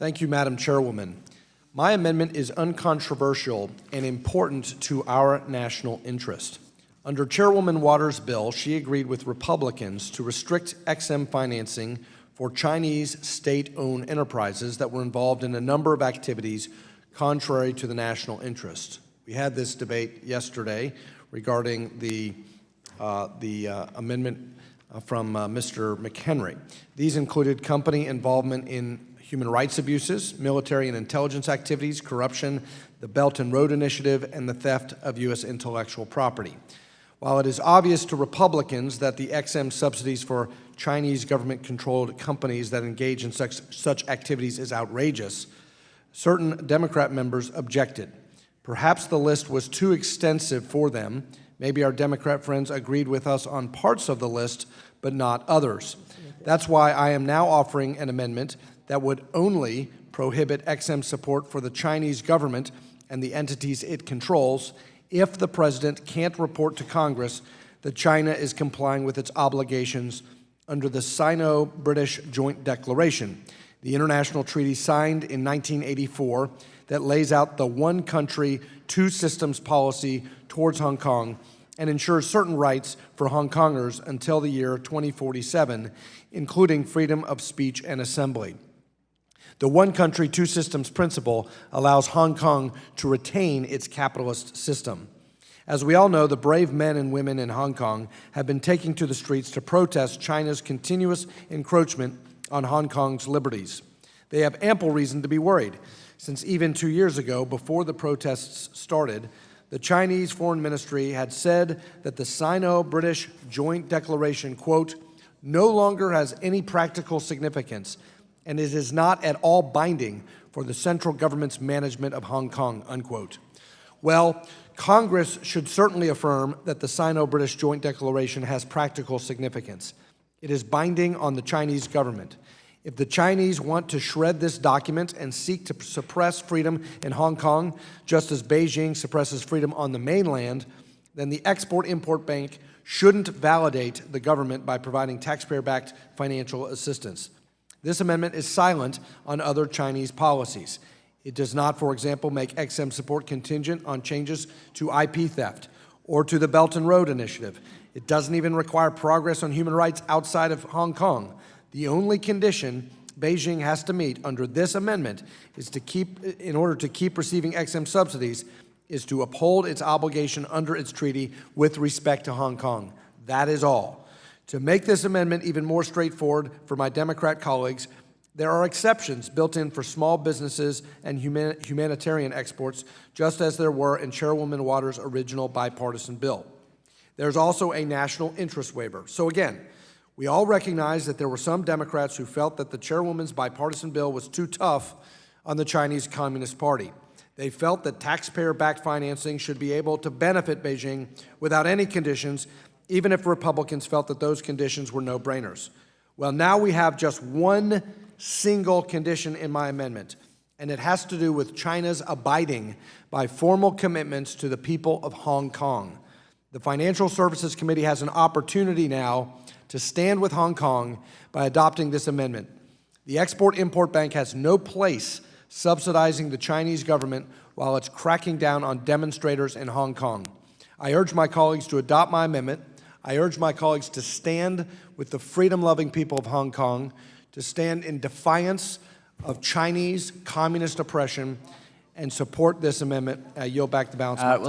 Thank you, Madam Chairwoman. My amendment is uncontroversial and important to our national interest. Under Chairwoman Waters' bill, she agreed with Republicans to restrict EXIM financing for Chinese state-owned enterprises that were involved in a number of activities contrary to the national interest. We had this debate yesterday regarding the amendment from Mr. McHenry. These included company involvement in human rights abuses, military and intelligence activities, corruption, the Belt and Road Initiative, and the theft of U.S. intellectual property. While it is obvious to Republicans that the EXIM subsidies for Chinese government-controlled companies that engage in such activities is outrageous, certain Democrat members objected. Perhaps the list was too extensive for them. Maybe our Democrat friends agreed with us on parts of the list, but not others. That's why I am now offering an amendment that would only prohibit EXIM support for the Chinese government and the entities it controls if the President can't report to Congress that China is complying with its obligations under the Sino-British Joint Declaration, the international treaty signed in 1984 that lays out the one country, two systems policy towards Hong Kong and ensures certain rights for Hong Kongers until the year 2047, including freedom of speech and assembly. The one country, two systems principle allows Hong Kong to retain its capitalist system. As we all know, the brave men and women in Hong Kong have been taking to the streets to protest China's continuous encroachment on Hong Kong's liberties. They have ample reason to be worried, since even 2 years ago, before the protests started, the Chinese Foreign Ministry had said that the Sino-British Joint Declaration, quote, no longer has any practical significance, and it is not at all binding for the central government's management of Hong Kong, unquote. Well, Congress should certainly affirm that the Sino-British Joint Declaration has practical significance. It is binding on the Chinese government. If the Chinese want to shred this document and seek to suppress freedom in Hong Kong, just as Beijing suppresses freedom on the mainland, then the Export-Import Bank shouldn't validate the government by providing taxpayer-backed financial assistance. This amendment is silent on other Chinese policies. It does not, for example, make EXIM support contingent on changes to IP theft or to the Belt and Road Initiative. It doesn't even require progress on human rights outside of Hong Kong. The only condition Beijing has to meet under this amendment is in order to keep receiving EXIM subsidies, is to uphold its obligation under its treaty with respect to Hong Kong. That is all. To make this amendment even more straightforward for my Democrat colleagues, there are exceptions built in for small businesses and humanitarian exports, just as there were in Chairwoman Waters' original bipartisan bill. There's also a national interest waiver. So again, we all recognize that there were some Democrats who felt that the Chairwoman's bipartisan bill was too tough on the Chinese Communist Party. They felt that taxpayer-backed financing should be able to benefit Beijing without any conditions, even if Republicans felt that those conditions were no-brainers. Well, now we have just one single condition in my amendment, and it has to do with China's abiding by formal commitments to the people of Hong Kong. The Financial Services Committee has an opportunity now to stand with Hong Kong by adopting this amendment. The Export-Import Bank has no place subsidizing the Chinese government while it's cracking down on demonstrators in Hong Kong. I urge my colleagues to adopt my amendment. I urge my colleagues to stand with the freedom-loving people of Hong Kong, to stand in defiance of Chinese communist oppression, and support this amendment. I yield back the balance of my time.